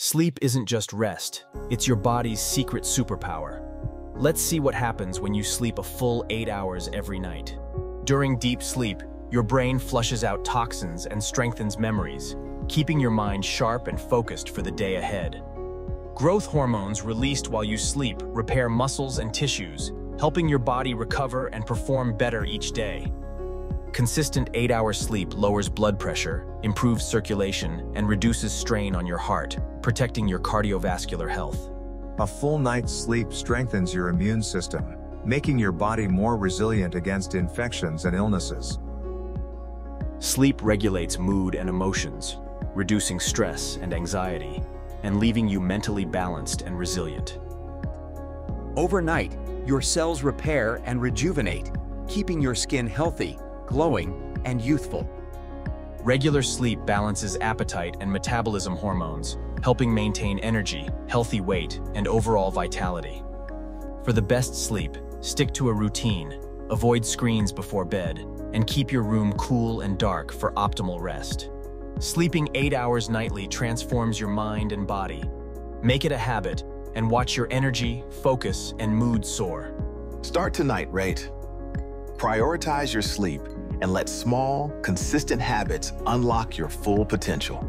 Sleep isn't just rest, it's your body's secret superpower. Let's see what happens when you sleep a full 8 hours every night. During deep sleep, your brain flushes out toxins and strengthens memories, keeping your mind sharp and focused for the day ahead. Growth hormones released while you sleep repair muscles and tissues, helping your body recover and perform better each day. Consistent 8-hour sleep lowers blood pressure, improves circulation, and reduces strain on your heart, protecting your cardiovascular health. A full night's sleep strengthens your immune system, making your body more resilient against infections and illnesses. Sleep regulates mood and emotions, reducing stress and anxiety, and leaving you mentally balanced and resilient. Overnight, your cells repair and rejuvenate, keeping your skin healthy, glowing, and youthful. Regular sleep balances appetite and metabolism hormones, helping maintain energy, healthy weight, and overall vitality. For the best sleep, stick to a routine, avoid screens before bed, and keep your room cool and dark for optimal rest. Sleeping 8 hours nightly transforms your mind and body. Make it a habit and watch your energy, focus, and mood soar. Start tonight, Rate. Prioritize your sleep and let small, consistent habits unlock your full potential.